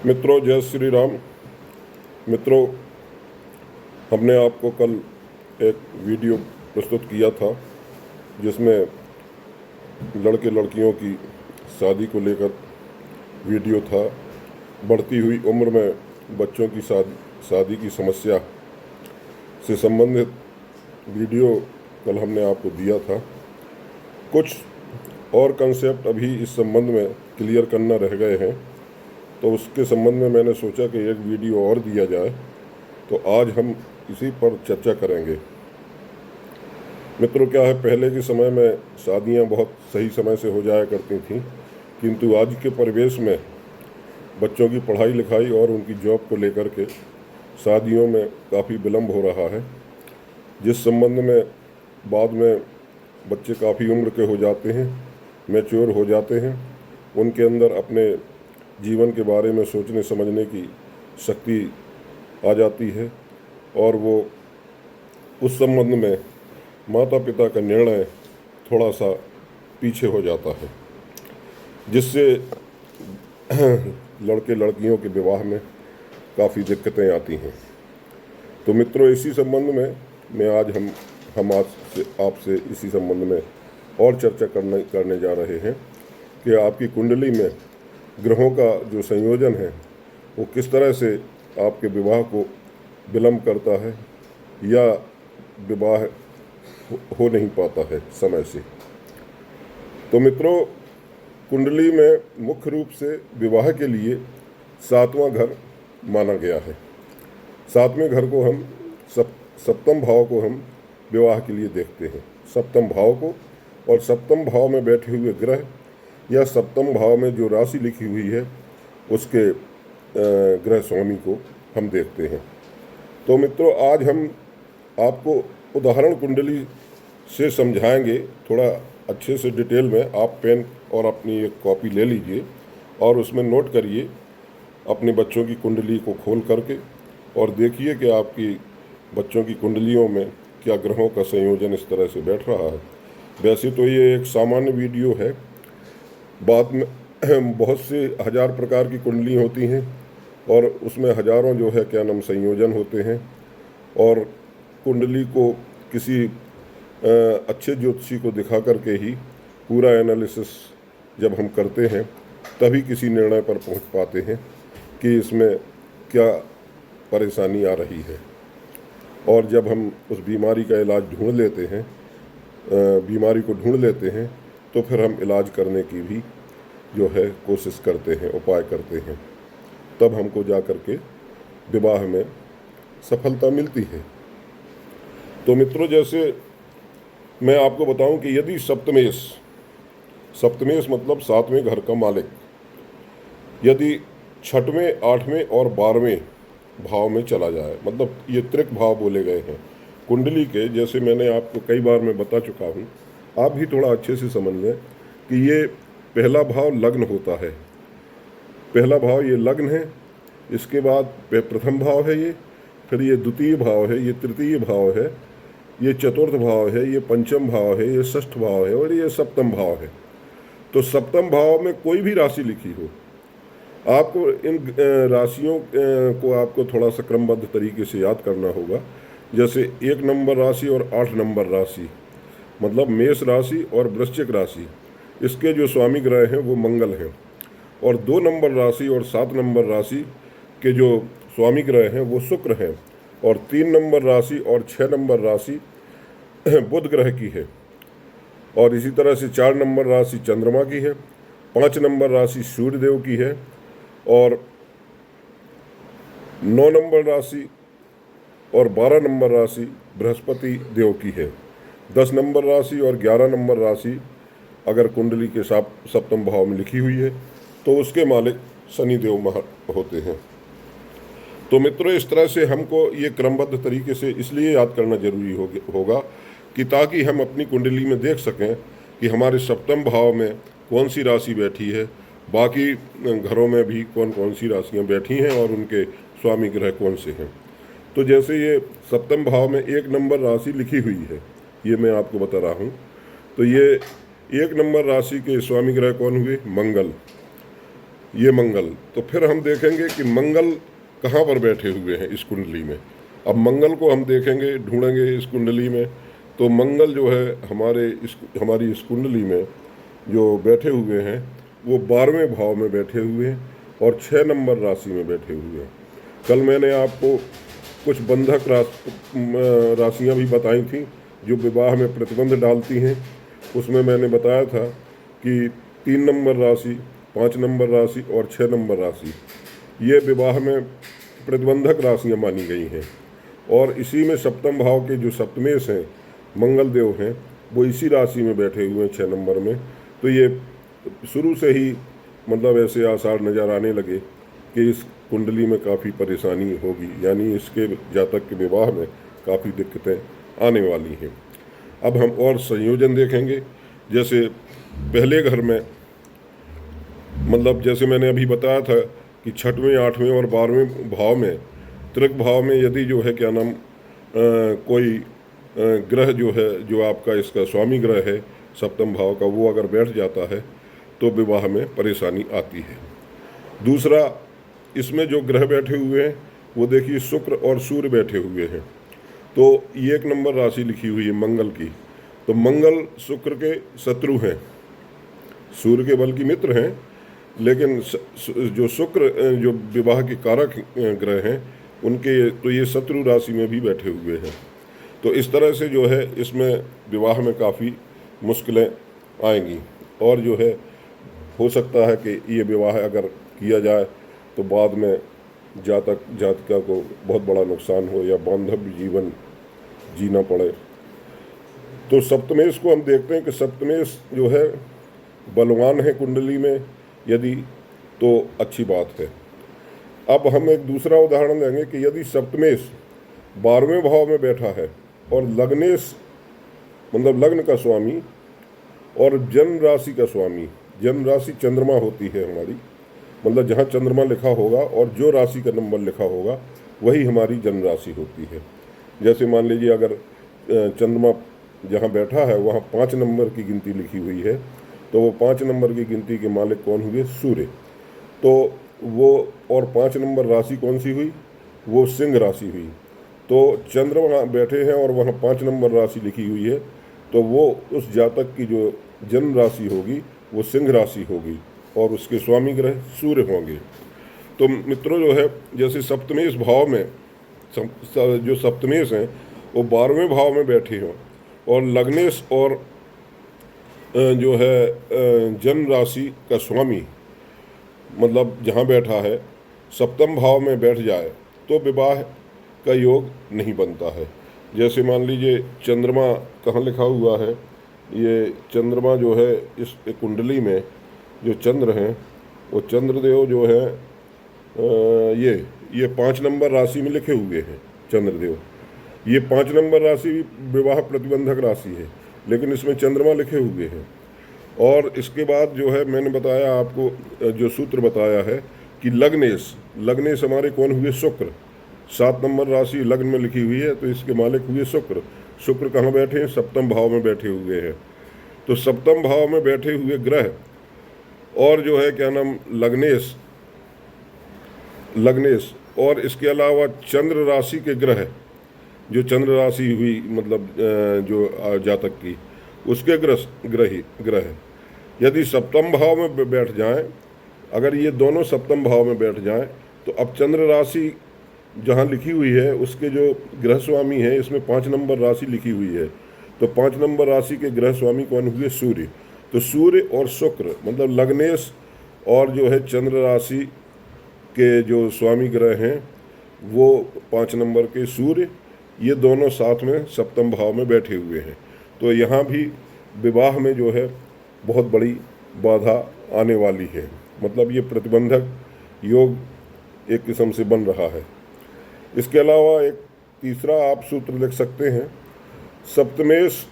मित्रों, जय श्री राम। मित्रों, हमने आपको कल एक वीडियो प्रस्तुत किया था जिसमें लड़के लड़कियों की शादी को लेकर वीडियो था। बढ़ती हुई उम्र में बच्चों की शादी की समस्या से संबंधित वीडियो कल हमने आपको दिया था। कुछ और कंसेप्ट अभी इस संबंध में क्लियर करना रह गए हैं, तो उसके संबंध में मैंने सोचा कि एक वीडियो और दिया जाए, तो आज हम इसी पर चर्चा करेंगे। मित्रों, क्या है, पहले के समय में शादियां बहुत सही समय से हो जाया करती थीं, किंतु आज के परिवेश में बच्चों की पढ़ाई लिखाई और उनकी जॉब को लेकर के शादियों में काफ़ी विलम्ब हो रहा है, जिस संबंध में बाद में बच्चे काफ़ी उम्र के हो जाते हैं, मैच्योर हो जाते हैं, उनके अंदर अपने जीवन के बारे में सोचने समझने की शक्ति आ जाती है और वो उस संबंध में माता पिता का निर्णय थोड़ा सा पीछे हो जाता है, जिससे लड़के लड़कियों के विवाह में काफ़ी दिक्कतें आती हैं। तो मित्रों, इसी संबंध में मैं आज हम आज से आपसे इसी संबंध में और चर्चा करने जा रहे हैं कि आपकी कुंडली में ग्रहों का जो संयोजन है वो किस तरह से आपके विवाह को विलम्ब करता है या विवाह हो नहीं पाता है समय से। तो मित्रों, कुंडली में मुख्य रूप से विवाह के लिए 7वां घर माना गया है। 7वें घर को हम सप्तम भाव को हम विवाह के लिए देखते हैं, सप्तम भाव को, और सप्तम भाव में बैठे हुए ग्रह या सप्तम भाव में जो राशि लिखी हुई है उसके ग्रह स्वामी को हम देखते हैं। तो मित्रों, आज हम आपको उदाहरण कुंडली से समझाएंगे, थोड़ा अच्छे से डिटेल में। आप पेन और अपनी एक कॉपी ले लीजिए और उसमें नोट करिए अपने बच्चों की कुंडली को खोल करके, और देखिए कि आपकी बच्चों की कुंडलियों में क्या ग्रहों का संयोजन इस तरह से बैठ रहा है। वैसे तो ये एक सामान्य वीडियो है, बाद में बहुत से हज़ार प्रकार की कुंडली होती हैं और उसमें हज़ारों जो है क्या नाम संयोजन होते हैं, और कुंडली को किसी अच्छे ज्योतिषी को दिखा करके ही पूरा एनालिसिस जब हम करते हैं तभी किसी निर्णय पर पहुंच पाते हैं कि इसमें क्या परेशानी आ रही है। और जब हम उस बीमारी का इलाज ढूंढ लेते हैं, बीमारी को ढूंढ लेते हैं, तो फिर हम इलाज करने की भी जो है कोशिश करते हैं, उपाय करते हैं, तब हमको जा कर के विवाह में सफलता मिलती है। तो मित्रों, जैसे मैं आपको बताऊं कि यदि सप्तमेश मतलब 7वें घर का मालिक यदि 6वें, 8वें और 12वें भाव में चला जाए, मतलब ये त्रिक भाव बोले गए हैं कुंडली के, जैसे मैंने आपको कई बार मैं बता चुका हूँ, आप भी थोड़ा अच्छे से समझ लें कि ये पहला भाव लग्न होता है। पहला भाव ये लग्न है, इसके बाद प्रथम भाव है ये, फिर ये द्वितीय भाव है, ये तृतीय भाव है, ये चतुर्थ भाव है, ये पंचम भाव है, ये षष्ठ भाव है और ये सप्तम भाव है। तो सप्तम भाव में कोई भी राशि लिखी हो, आपको इन राशियों को आपको थोड़ा सा क्रमबद्ध तरीके से याद करना होगा। जैसे 1 नंबर राशि और 8 नंबर राशि, मतलब मेष राशि और वृश्चिक राशि, इसके जो स्वामी ग्रह हैं वो मंगल हैं, और 2 नंबर राशि और 7 नंबर राशि के जो स्वामी ग्रह हैं वो शुक्र हैं, और 3 नंबर राशि और 6 नंबर राशि बुध ग्रह की है, और इसी तरह से 4 नंबर राशि चंद्रमा की है, 5 नंबर राशि सूर्य देव की है, और 9 नंबर राशि और 12 नंबर राशि बृहस्पति देव की है। 10 नंबर राशि और 11 नंबर राशि अगर कुंडली के सप्तम भाव में लिखी हुई है तो उसके मालिक शनि देव होते हैं। तो मित्रों, इस तरह से हमको ये क्रमबद्ध तरीके से इसलिए याद करना जरूरी होगा कि ताकि हम अपनी कुंडली में देख सकें कि हमारे सप्तम भाव में कौन सी राशि बैठी है, बाकी घरों में भी कौन कौन सी राशियां बैठी हैं और उनके स्वामी ग्रह कौन से हैं। तो जैसे ये सप्तम भाव में 1 नंबर राशि लिखी हुई है, ये मैं आपको बता रहा हूँ। तो ये 1 नंबर राशि के स्वामी ग्रह कौन हुए? मंगल। ये मंगल, तो फिर हम देखेंगे कि मंगल कहाँ पर बैठे हुए हैं इस कुंडली में। अब मंगल को हम देखेंगे, ढूंढेंगे इस कुंडली में, तो मंगल जो है हमारी इस कुंडली में जो बैठे हुए हैं वो 12वें भाव में बैठे हुए हैं और 6 नंबर राशि में बैठे हुए हैं। कल मैंने आपको कुछ बंधक राशियाँ भी बताई थी जो विवाह में प्रतिबंध डालती हैं। उसमें मैंने बताया था कि 3 नंबर राशि, 5 नंबर राशि और 6 नंबर राशि ये विवाह में प्रतिबंधक राशियाँ मानी गई हैं। और इसी में सप्तम भाव के जो सप्तमेश हैं, मंगल देव हैं, वो इसी राशि में बैठे हुए हैं 6 नंबर में। तो ये शुरू से ही मतलब ऐसे आसार नज़र आने लगे कि इस कुंडली में काफ़ी परेशानी होगी, यानी इसके जातक के विवाह में काफ़ी दिक्कतें आने वाली हैं। अब हम और संयोजन देखेंगे। जैसे पहले घर में मतलब जैसे मैंने अभी बताया था कि 6वें, 8वें और 12वें भाव में, त्रिक भाव में यदि जो है क्या नाम कोई ग्रह जो है, जो आपका इसका स्वामी ग्रह है सप्तम भाव का, वो अगर बैठ जाता है तो विवाह में परेशानी आती है। दूसरा, इसमें जो ग्रह बैठे हुए हैं वो देखिए शुक्र और सूर्य बैठे हुए हैं। तो ये 1 नंबर राशि लिखी हुई है मंगल की। तो मंगल शुक्र के शत्रु हैं, सूर्य के बल की मित्र हैं, लेकिन जो शुक्र जो विवाह के कारक ग्रह हैं उनके तो ये शत्रु राशि में भी बैठे हुए हैं। तो इस तरह से जो है इसमें विवाह में काफ़ी मुश्किलें आएंगी और जो है हो सकता है कि ये विवाह अगर किया जाए तो बाद में जातिका को बहुत बड़ा नुकसान हो या बांधव्य जीवन जीना पड़े। तो सप्तमेश को हम देखते हैं कि सप्तमेश जो है बलवान है कुंडली में यदि, तो अच्छी बात है। अब हम एक दूसरा उदाहरण लेंगे कि यदि सप्तमेश 12वें भाव में बैठा है और लग्नेश मतलब लग्न का स्वामी और जन्म राशि का स्वामी, जन्म राशि चंद्रमा होती है हमारी, मतलब जहाँ चंद्रमा लिखा होगा और जो राशि का नंबर लिखा होगा वही हमारी जन्म राशि होती है। जैसे मान लीजिए अगर चंद्रमा जहाँ बैठा है वहाँ 5 नंबर की गिनती लिखी हुई है, तो वो 5 नंबर की गिनती के मालिक कौन हुए? सूर्य। तो वो और 5 नंबर राशि कौन सी हुई? वो सिंह राशि हुई। तो चंद्रमा बैठे हैं और वहाँ 5 नंबर राशि लिखी हुई है, तो वो उस जातक की जो जन्म राशि होगी वो सिंह राशि होगी और उसके स्वामी ग्रह सूर्य होंगे। तो मित्रों जो है जैसे सप्तमेश भाव में जो सप्तमेश हैं वो 12वें भाव में बैठे हों और लग्नेश और जो है जन्म राशि का स्वामी मतलब जहाँ बैठा है सप्तम भाव में बैठ जाए तो विवाह का योग नहीं बनता है। जैसे मान लीजिए चंद्रमा कहाँ लिखा हुआ है, ये चंद्रमा जो है इस कुंडली में जो चंद्र हैं वो चंद्रदेव जो है ये 5 नंबर राशि में लिखे हुए हैं चंद्रदेव। ये 5 नंबर राशि विवाह प्रतिबंधक राशि है, लेकिन इसमें चंद्रमा लिखे हुए हैं। और इसके बाद जो है मैंने बताया आपको जो सूत्र बताया है कि लग्नेश हमारे कौन हुए? शुक्र। 7 नंबर राशि लग्न में लिखी हुई है, तो इसके मालिक हुए शुक्र। शुक्र कहाँ बैठे हैं? सप्तम भाव में बैठे हुए हैं। तो सप्तम भाव में बैठे हुए ग्रह और जो है क्या नाम लग्नेश और इसके अलावा चंद्र राशि के ग्रह, जो चंद्र राशि हुई मतलब जो जातक की उसके ग्रह यदि सप्तम भाव में बैठ जाएं, अगर ये दोनों सप्तम भाव में बैठ जाएं, तो अब चंद्र राशि जहाँ लिखी हुई है उसके जो ग्रह स्वामी है इसमें 5 नंबर राशि लिखी हुई है, तो 5 नंबर राशि के ग्रह स्वामी कौन हुए? सूर्य। तो सूर्य और शुक्र मतलब लग्नेश और जो है चंद्र राशि के जो स्वामी ग्रह हैं वो 5 नंबर के सूर्य, ये दोनों साथ में सप्तम भाव में बैठे हुए हैं। तो यहाँ भी विवाह में जो है बहुत बड़ी बाधा आने वाली है, मतलब ये प्रतिबंधक योग एक किस्म से बन रहा है। इसके अलावा एक तीसरा आप सूत्र लिख सकते हैं, सप्तमेश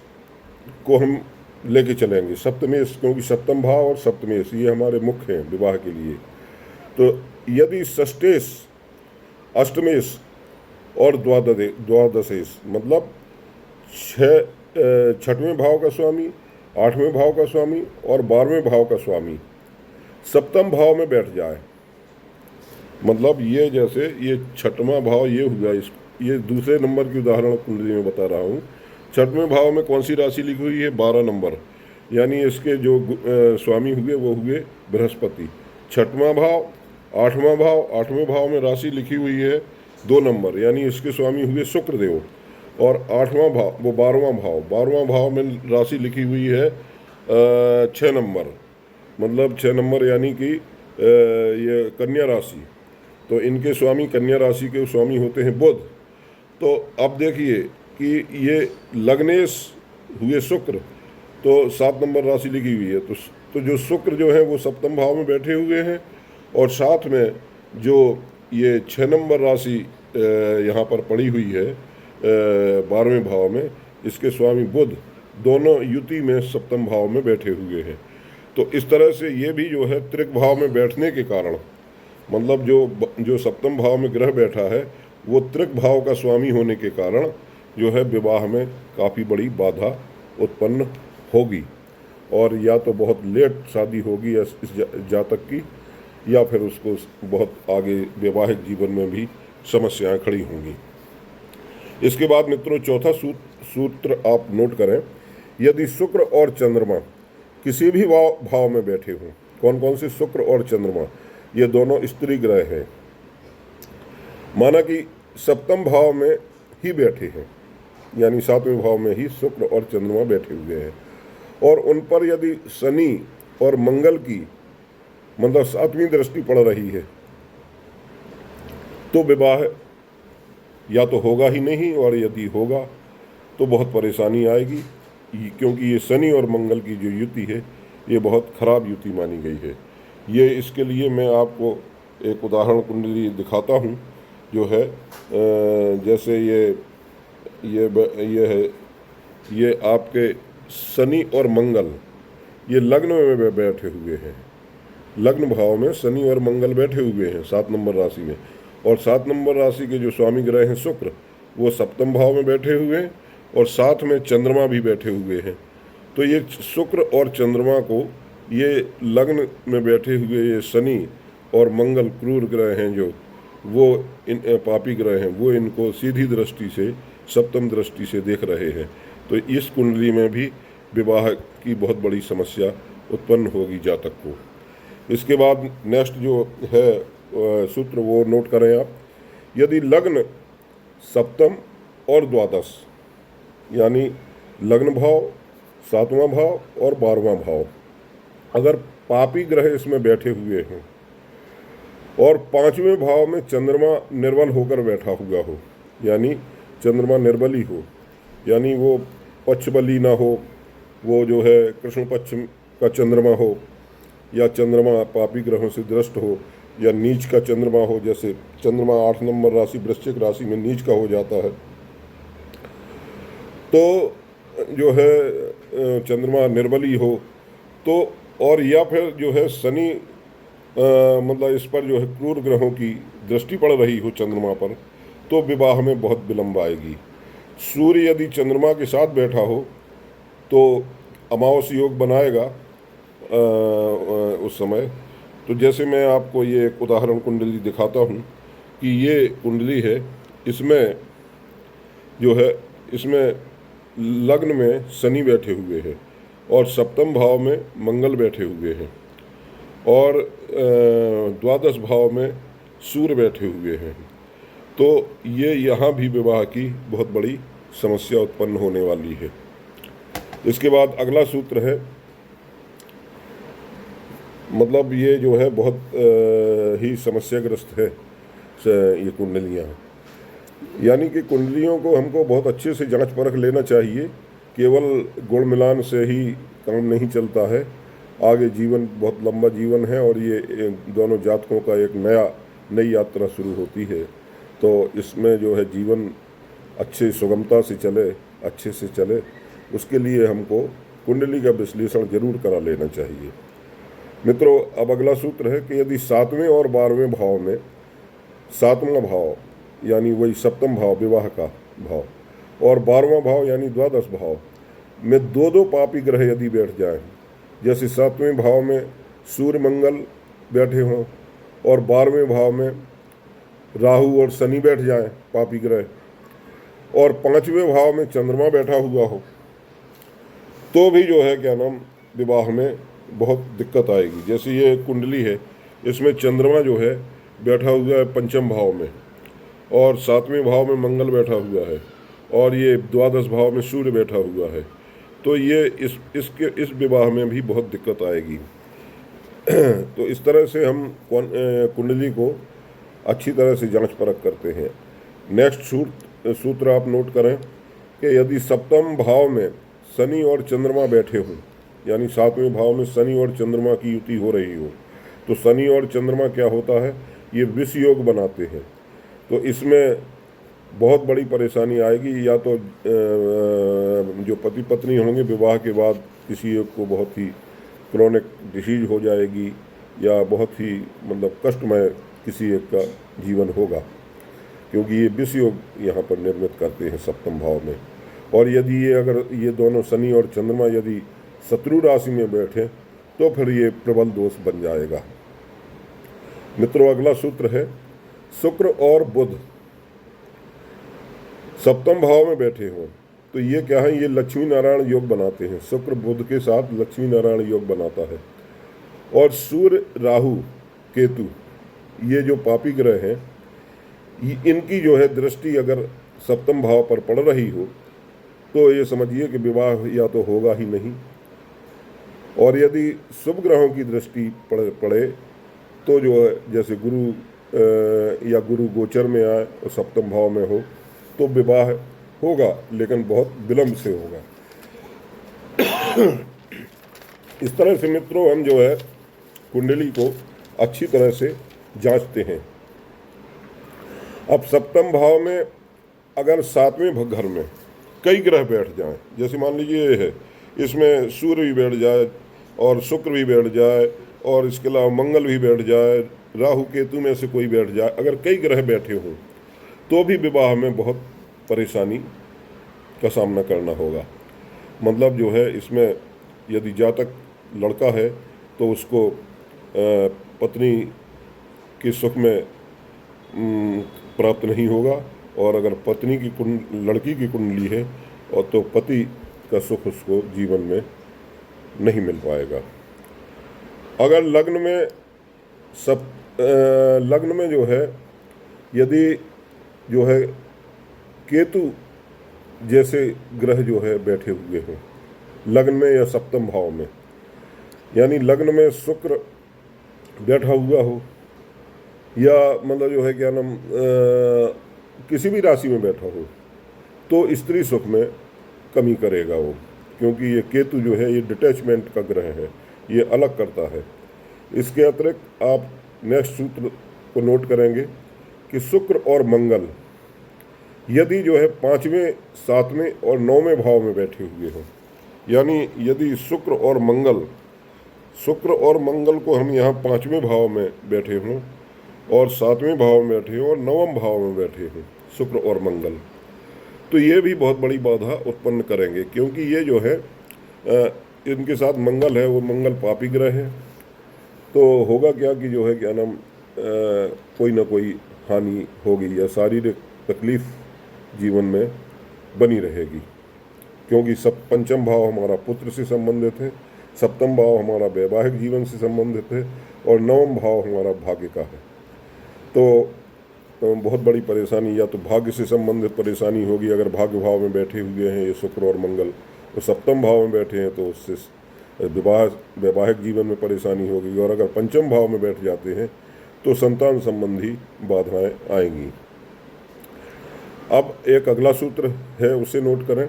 को हम लेके चलेंगे। सप्तमेश क्योंकि सप्तम भाव और सप्तमेश ये हमारे मुख्य हैं विवाह के लिए। तो यदि षष्ठेश, अष्टमेश और द्वादशेश मतलब 6वें भाव का स्वामी, 8वें भाव का स्वामी और 12वें भाव का स्वामी, सप्तम भाव में बैठ जाए, मतलब ये जैसे ये छठवां भाव ये हुआ, इस ये दूसरे नंबर की उदाहरण कुंडली में बता रहा हूँ। छठवें भाव में कौन सी राशि लिखी हुई है? 12 नंबर, यानी इसके जो स्वामी हुए वो हुए बृहस्पति। छठवां भाव, आठवां भाव, आठवें भाव में राशि लिखी हुई है 2 नंबर, यानी इसके स्वामी हुए शुक्रदेव। और आठवां भाव वो 12वां भाव, 12वां भाव में राशि लिखी हुई है 6 नंबर, मतलब 6 नंबर यानी कि ये कन्या राशि। तो इनके स्वामी कन्या राशि के स्वामी होते हैं बुध। तो अब देखिए कि ये लग्नेश हुए शुक्र, तो 7 नंबर राशि लिखी हुई है। तो जो शुक्र जो है वो सप्तम भाव में बैठे हुए हैं, और साथ में जो ये 6 नंबर राशि यहाँ पर पड़ी हुई है 12वें भाव में, इसके स्वामी बुध दोनों युति में सप्तम भाव में बैठे हुए हैं। तो इस तरह से ये भी जो है त्रिक भाव में बैठने के कारण, मतलब जो सप्तम भाव में ग्रह बैठा है वो त्रिक भाव का स्वामी होने के कारण जो है विवाह में काफ़ी बड़ी बाधा उत्पन्न होगी, और या तो बहुत लेट शादी होगी इस जातक की, या फिर उसको बहुत आगे वैवाहिक जीवन में भी समस्याएं खड़ी होंगी। इसके बाद मित्रों चौथा सूत्र आप नोट करें। यदि शुक्र और चंद्रमा किसी भी भाव में बैठे हों, कौन कौन से? शुक्र और चंद्रमा, ये दोनों स्त्री ग्रह हैं, माना कि सप्तम भाव में ही बैठे हैं, यानी 7वें भाव में ही शुक्र और चंद्रमा बैठे हुए हैं, और उन पर यदि शनि और मंगल की मतलब 7वीं दृष्टि पड़ रही है, तो विवाह या तो होगा ही नहीं, और यदि होगा तो बहुत परेशानी आएगी, क्योंकि ये शनि और मंगल की जो युति है ये बहुत खराब युति मानी गई है। ये इसके लिए मैं आपको एक उदाहरण कुंडली दिखाता हूँ, जो है जैसे ये है, ये आपके शनि और मंगल ये लग्न में बैठे हुए हैं, लग्न भाव में शनि और मंगल बैठे हुए हैं 7 नंबर राशि में, और 7 नंबर राशि के जो स्वामी ग्रह हैं शुक्र, वो सप्तम भाव में बैठे हुए हैं, और साथ में चंद्रमा भी बैठे हुए हैं। तो ये शुक्र और चंद्रमा को ये लग्न में बैठे हुए ये शनि और मंगल क्रूर ग्रह हैं, जो वो इन पापी ग्रह हैं, वो इनको सीधी दृष्टि से सप्तम दृष्टि से देख रहे हैं। तो इस कुंडली में भी विवाह की बहुत बड़ी समस्या उत्पन्न होगी जातक को। इसके बाद नेक्स्ट जो है सूत्र वो नोट करें आप। यदि लग्न सप्तम और द्वादश, यानी लग्न भाव, 7वां भाव और 12वां भाव, अगर पापी ग्रह इसमें बैठे हुए हैं, और 5वें भाव में चंद्रमा निर्बल होकर बैठा हुआ हो, यानी चंद्रमा निर्बली हो, यानी वो पक्षबली ना हो, वो जो है कृष्ण पक्ष का चंद्रमा हो, या चंद्रमा पापी ग्रहों से दृष्ट हो, या नीच का चंद्रमा हो, जैसे चंद्रमा 8 नंबर राशि वृश्चिक राशि में नीच का हो जाता है, तो जो है चंद्रमा निर्बली हो, तो और या फिर जो है शनि मतलब इस पर जो है क्रूर ग्रहों की दृष्टि पड़ रही हो चंद्रमा पर, तो विवाह में बहुत विलंब आएगी। सूर्य यदि चंद्रमा के साथ बैठा हो तो अमावस योग बनाएगा उस समय। तो जैसे मैं आपको ये एक उदाहरण कुंडली दिखाता हूँ कि ये कुंडली है, इसमें जो है इसमें लग्न में शनि बैठे हुए हैं, और सप्तम भाव में मंगल बैठे हुए हैं, और द्वादश भाव में सूर्य बैठे हुए हैं। तो ये यहाँ भी विवाह की बहुत बड़ी समस्या उत्पन्न होने वाली है। इसके बाद अगला सूत्र है, मतलब ये जो है बहुत ही समस्याग्रस्त है ये कुंडलियाँ, यानी कि कुंडलियों को हमको बहुत अच्छे से जांच परख लेना चाहिए। केवल गुण मिलान से ही काम नहीं चलता है, आगे जीवन बहुत लंबा जीवन है, और ये दोनों जातकों का एक नई यात्रा शुरू होती है। तो इसमें जो है जीवन अच्छे सुगमता से चले, अच्छे से चले, उसके लिए हमको कुंडली का विश्लेषण जरूर करा लेना चाहिए। मित्रों, अब अगला सूत्र है कि यदि 7वें और 12वें भाव में, 7वां भाव यानी वही सप्तम भाव विवाह का भाव, और 12वां भाव यानी द्वादश भाव में दो पापी ग्रह यदि बैठ जाएं, जैसे 7वें भाव में सूर्य मंगल बैठे हों और 12वें भाव में राहु और शनि बैठ जाएं, पापी ग्रह, और 5वें भाव में चंद्रमा बैठा हुआ हो, तो भी जो है क्या नाम विवाह में बहुत दिक्कत आएगी। जैसे ये कुंडली है, इसमें चंद्रमा जो है बैठा हुआ है 5वें भाव में, और 7वें भाव में मंगल बैठा हुआ है, और ये 12 भाव में सूर्य बैठा हुआ है, तो ये इस विवाह में भी बहुत दिक्कत आएगी। तो इस तरह से हम कुंडली को अच्छी तरह से जांच परख करते हैं। नेक्स्ट सूत्र आप नोट करें कि यदि 7वें भाव में शनि और चंद्रमा बैठे हों, यानी 7वें भाव में शनि और चंद्रमा की युति हो रही हो, तो शनि और चंद्रमा क्या होता है, ये विष योग बनाते हैं। तो इसमें बहुत बड़ी परेशानी आएगी। या तो जो पति पत्नी होंगे विवाह के बाद किसी एक को बहुत ही क्रोनिक डिसीज हो जाएगी, या बहुत ही मतलब कष्टमय किसी एक का जीवन होगा, क्योंकि ये विष योग यहाँ पर निर्मित करते हैं 7वें भाव में। और यदि अगर ये दोनों शनि और चंद्रमा यदि शत्रु राशि में बैठे तो फिर ये प्रबल दोष बन जाएगा। मित्रों, अगला सूत्र है शुक्र और बुध 7वें भाव में बैठे हों, तो ये क्या है, ये लक्ष्मी नारायण योग बनाते हैं। शुक्र बुध के साथ लक्ष्मी नारायण योग बनाता है। और सूर्य राहु केतु, ये जो पापी ग्रह हैं, इनकी जो है दृष्टि अगर 7वें भाव पर पड़ रही हो तो ये समझिए कि विवाह या तो होगा ही नहीं। और यदि शुभ ग्रहों की दृष्टि पड़े तो जो है जैसे गुरु या गुरु गोचर में आए और 7वें भाव में हो तो विवाह होगा, लेकिन बहुत विलंब से होगा। इस तरह से मित्रों हम जो है कुंडली को अच्छी तरह से जांचते हैं। अब 7वें भाव में अगर 7वें घर में कई ग्रह बैठ जाएं, जैसे मान लीजिए ये है, इसमें सूर्य भी बैठ जाए और शुक्र भी बैठ जाए और इसके अलावा मंगल भी बैठ जाए, राहु केतु में से कोई बैठ जाए, अगर कई ग्रह बैठे हों तो भी विवाह में बहुत परेशानी का सामना करना होगा। मतलब जो है इसमें यदि जातक लड़का है तो उसको पत्नी के सुख में प्राप्त नहीं होगा, और अगर पत्नी की लड़की की कुंडली है और तो पति का सुख उसको जीवन में नहीं मिल पाएगा। अगर लग्न में जो है यदि जो है केतु जैसे ग्रह जो है बैठे हुए हैं लग्न में या 7वें भाव में, यानी लग्न में शुक्र बैठा हुआ हो, या मतलब जो है क्या नाम किसी भी राशि में बैठा हो, तो स्त्री सुख में कमी करेगा वो, क्योंकि ये केतु जो है ये डिटैचमेंट का ग्रह है, ये अलग करता है। इसके अतिरिक्त आप नेक्स्ट सूत्र को नोट करेंगे कि शुक्र और मंगल यदि जो है 5वें 7वें और 9वें भाव में बैठे हुए हों, यानी यदि शुक्र और मंगल को हम यहाँ 5वें भाव में बैठे हों और 7वें भाव में बैठे हों और 9वें भाव में बैठे हों शुक्र और मंगल, तो ये भी बहुत बड़ी बाधा उत्पन्न करेंगे, क्योंकि ये जो है इनके साथ मंगल है, वो मंगल पापी ग्रह है। तो होगा क्या कि जो है क्या नाम कोई ना कोई हानि होगी या शारीरिक तकलीफ जीवन में बनी रहेगी, क्योंकि 5वां भाव हमारा पुत्र से संबंधित है, 7वां भाव हमारा वैवाहिक जीवन से संबंधित है, और 9वां भाव हमारा भाग्य का है। तो बहुत बड़ी परेशानी, या तो भाग्य से संबंधित परेशानी होगी अगर भाग्य भाव में बैठे हुए हैं ये शुक्र और मंगल, तो 7वें भाव में बैठे हैं तो उससे वैवाहिक जीवन में परेशानी होगी, और अगर 5वें भाव में बैठ जाते हैं तो संतान संबंधी बाधाएं आएंगी। अब एक अगला सूत्र है, उसे नोट करें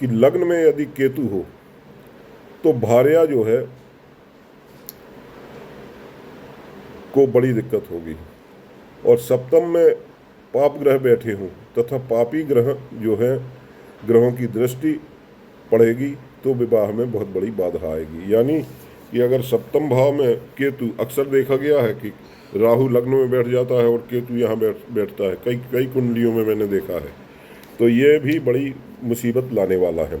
कि लग्न में यदि केतु हो तो भार्या जो है को बड़ी दिक्कत होगी, और 7वें में पाप ग्रह बैठे हों तथा पापी ग्रह जो है ग्रहों की दृष्टि पड़ेगी तो विवाह में बहुत बड़ी बाधा आएगी। यानी कि अगर 7वें भाव में केतु, अक्सर देखा गया है कि राहु लग्न में बैठ जाता है और केतु यहाँ बैठता है, कई कुंडलियों में मैंने देखा है, तो ये भी बड़ी मुसीबत लाने वाला है।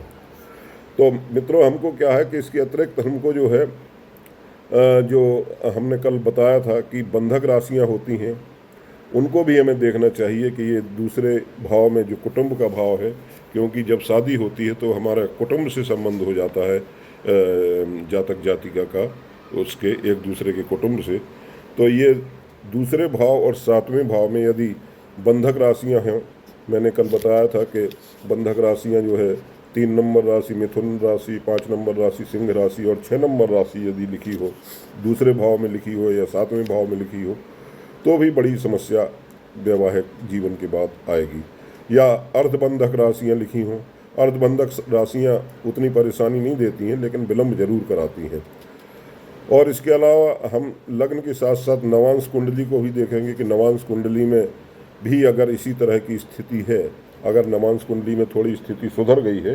तो मित्रों, हमको क्या है कि इसके अतिरिक्त हमको जो है जो हमने कल बताया था कि बंधक राशियां होती हैं, उनको भी हमें देखना चाहिए कि ये दूसरे भाव में जो कुटुंब का भाव है, क्योंकि जब शादी होती है तो हमारा कुटुंब से संबंध हो जाता है, जातक जातिका का, उसके एक दूसरे के कुटुंब से। तो ये दूसरे भाव और सातवें भाव में यदि बंधक राशियां हैं, मैंने कल बताया था कि बंधक राशियां जो है 3 नंबर राशि मिथुन राशि, 5 नंबर राशि सिंह राशि और 6 नंबर राशि यदि लिखी हो, दूसरे भाव में लिखी हो या सातवें भाव में लिखी हो, तो भी बड़ी समस्या वैवाहिक जीवन के बाद आएगी। या अर्धबंधक राशियां लिखी हों, अर्धबंधक राशियां उतनी परेशानी नहीं देती हैं लेकिन विलंब जरूर कराती हैं। और इसके अलावा हम लग्न के साथ साथ नवांश कुंडली को भी देखेंगे कि नवांश कुंडली में भी अगर इसी तरह की स्थिति है, अगर नवांश कुंडली में थोड़ी स्थिति सुधर गई है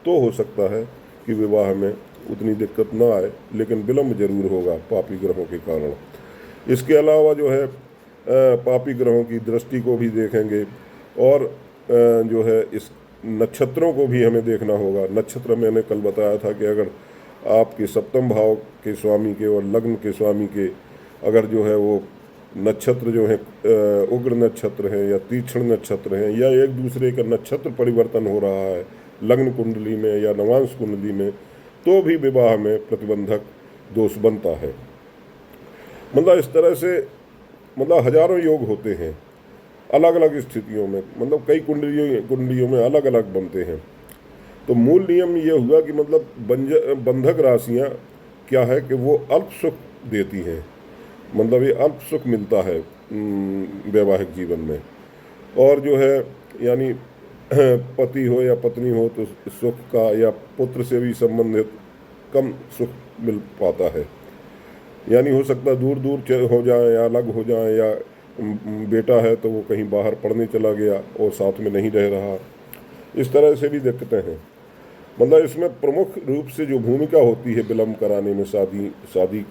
तो हो सकता है कि विवाह में उतनी दिक्कत ना आए, लेकिन विलंब जरूर होगा पापी ग्रहों के कारण। इसके अलावा जो है पापी ग्रहों की दृष्टि को भी देखेंगे, और जो है इस नक्षत्रों को भी हमें देखना होगा। नक्षत्र मैंने कल बताया था कि अगर आपके सप्तम भाव के स्वामी के और लग्न के स्वामी के अगर जो है वो नक्षत्र जो है उग्र नक्षत्र हैं या तीक्ष्ण नक्षत्र हैं, या एक दूसरे का नक्षत्र परिवर्तन हो रहा है लग्न कुंडली में या नवांश कुंडली में, तो भी विवाह में प्रतिबंधक दोष बनता है। मतलब इस तरह से हजारों योग होते हैं अलग अलग स्थितियों में, कई कुंडलियों में अलग अलग बनते हैं। तो मूल नियम ये हुआ कि बंधक राशियां क्या है कि वो अल्प सुख देती हैं, ये अल्प सुख मिलता है वैवाहिक जीवन में। और जो है यानी पति हो या पत्नी हो तो सुख का या पुत्र से भी संबंधित कम सुख मिल पाता है। यानी हो सकता है दूर दूर हो जाए या अलग हो जाए, या बेटा है तो वो कहीं बाहर पढ़ने चला गया और साथ में नहीं रह रहा, इस तरह से भी दिक्कतें हैं। इसमें प्रमुख रूप से जो भूमिका होती है विलंब कराने में, शादी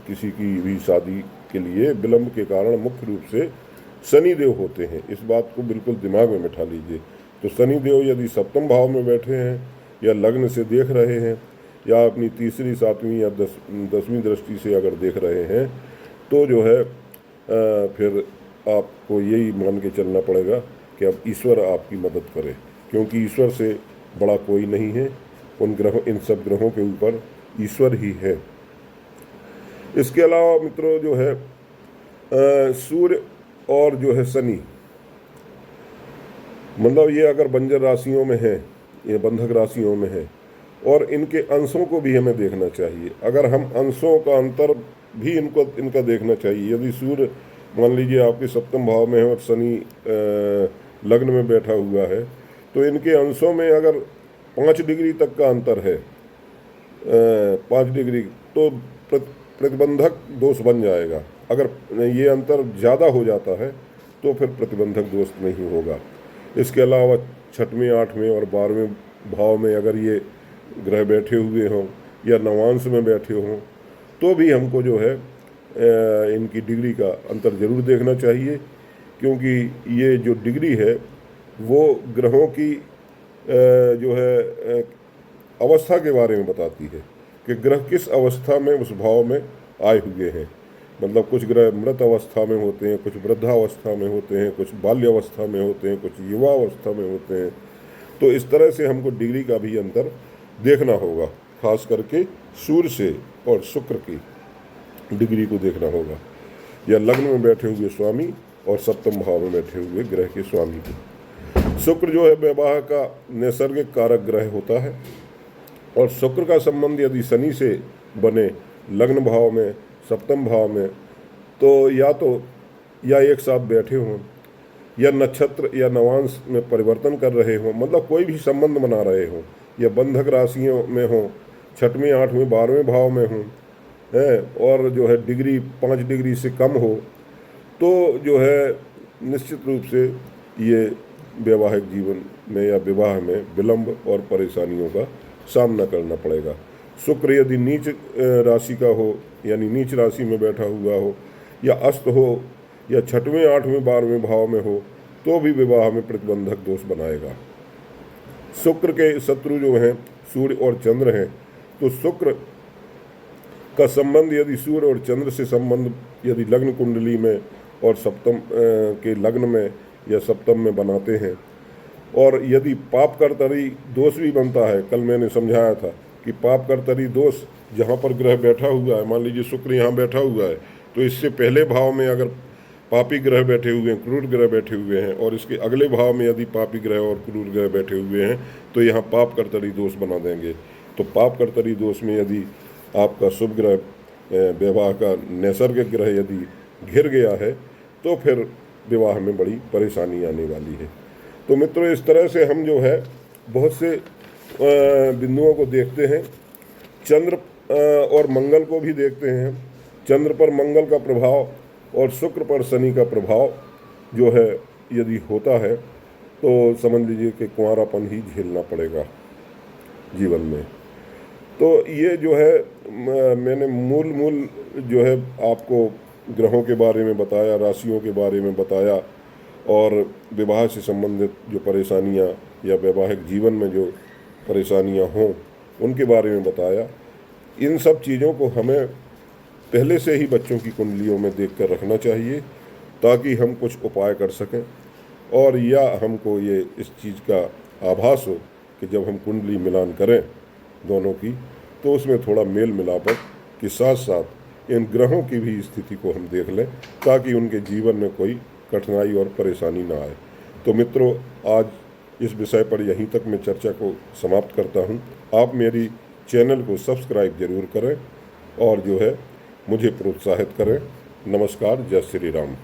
किसी की भी शादी के लिए विलंब के कारण मुख्य रूप से शनिदेव होते हैं। इस बात को बिल्कुल दिमाग में बिठा लीजिए। तो शनिदेव यदि सप्तम भाव में बैठे हैं या लग्न से देख रहे हैं या अपनी तीसरी, सातवीं या 10वीं दृष्टि से अगर देख रहे हैं, तो जो है फिर आपको यही मान के चलना पड़ेगा कि अब ईश्वर आपकी मदद करे, क्योंकि ईश्वर से बड़ा कोई नहीं है। इन सब ग्रहों के ऊपर ईश्वर ही है। इसके अलावा मित्रों जो है सूर्य और जो है शनि, ये अगर बंजर राशियों में है, ये बंधक राशियों में है, और इनके अंशों को भी हमें देखना चाहिए। अगर हम अंशों का अंतर भी इनका देखना चाहिए। यदि सूर्य मान लीजिए आपके सप्तम भाव में है और शनि लग्न में बैठा हुआ है, तो इनके अंशों में अगर 5 डिग्री तक का अंतर है, 5 डिग्री, तो प्रतिबंधक दोष बन जाएगा। अगर ये अंतर ज़्यादा हो जाता है तो फिर प्रतिबंधक दोष नहीं होगा। इसके अलावा 6वें, 8वें और 12वें भाव में अगर ये ग्रह बैठे हुए हों या नवांश में बैठे हों, तो भी हमको जो है इनकी डिग्री का अंतर जरूर देखना चाहिए, क्योंकि ये जो डिग्री है वो ग्रहों की जो है अवस्था के बारे में बताती है कि ग्रह किस अवस्था में उस भाव में आए हुए हैं। कुछ ग्रह मृत अवस्था में होते हैं, कुछ वृद्धावस्था में होते हैं, कुछ बाल्यावस्था में होते हैं, कुछ युवा अवस्था में होते हैं। तो इस तरह से हमको डिग्री का भी अंतर देखना होगा, खास करके सूर्य से और शुक्र की डिग्री को देखना होगा, या लग्न में बैठे हुए स्वामी और सप्तम भाव में बैठे हुए ग्रह के स्वामी की। शुक्र जो है विवाह का नैसर्गिक कारक ग्रह होता है, और शुक्र का संबंध यदि शनि से बने लग्न भाव में, सप्तम भाव में, तो या एक साथ बैठे हों या नक्षत्र या नवांश में परिवर्तन कर रहे हों, कोई भी संबंध बना रहे हों, या बंधक राशियों में हों, 6वें, 8वें, 12वें भाव में हों, और जो है डिग्री 5 डिग्री से कम हो, तो जो है निश्चित रूप से ये वैवाहिक जीवन में या विवाह में विलंब और परेशानियों का सामना करना पड़ेगा। शुक्र यदि नीच राशि का हो, यानी नीच राशि में बैठा हुआ हो, या अस्त हो, या 6वें, 8वें, 12वें भाव में हो, तो भी विवाह में प्रतिबंधक दोष बनाएगा। शुक्र के शत्रु जो हैं सूर्य और चंद्र हैं, तो शुक्र का संबंध यदि सूर्य और चंद्र से संबंध यदि लग्न कुंडली में और सप्तम के लग्न में या सप्तम में बनाते हैं, और यदि पाप कर्तरी दोष भी बनता है, कल मैंने समझाया था कि पाप कर्तरी दोष जहाँ पर ग्रह बैठा हुआ है, मान लीजिए शुक्र यहाँ बैठा हुआ है, तो इससे पहले भाव में अगर पापी ग्रह बैठे हुए हैं, क्रूर ग्रह बैठे हुए हैं, और इसके अगले भाव में यदि पापी ग्रह और क्रूर ग्रह बैठे हुए हैं, तो यहाँ पाप कर्तरी दोष बना देंगे। तो पाप कर्तरी दोष में यदि आपका शुभ ग्रह विवाह का नैसर्गिक ग्रह यदि घिर गया है, तो फिर विवाह में बड़ी परेशानी आने वाली है। तो मित्रों, इस तरह से हम जो है बहुत से बिंदुओं को देखते हैं। चंद्र और मंगल को भी देखते हैं। चंद्र पर मंगल का प्रभाव और शुक्र पर शनि का प्रभाव जो है यदि होता है, तो समझ लीजिए कि कुंवारापन ही झेलना पड़ेगा जीवन में। तो ये जो है मैंने मूल जो है आपको ग्रहों के बारे में बताया, राशियों के बारे में बताया, और विवाह से संबंधित जो परेशानियां या वैवाहिक जीवन में जो परेशानियां हों उनके बारे में बताया। इन सब चीज़ों को हमें पहले से ही बच्चों की कुंडलियों में देख कर रखना चाहिए, ताकि हम कुछ उपाय कर सकें, और या हमको ये इस चीज़ का आभास हो कि जब हम कुंडली मिलान करें दोनों की, तो उसमें थोड़ा मेल मिलापट के साथ साथ इन ग्रहों की भी स्थिति को हम देख लें, ताकि उनके जीवन में कोई कठिनाई और परेशानी ना आए। तो मित्रों, आज इस विषय पर यहीं तक मैं चर्चा को समाप्त करता हूं। आप मेरी चैनल को सब्सक्राइब जरूर करें और जो है मुझे प्रोत्साहित करें। नमस्कार, जय श्री राम।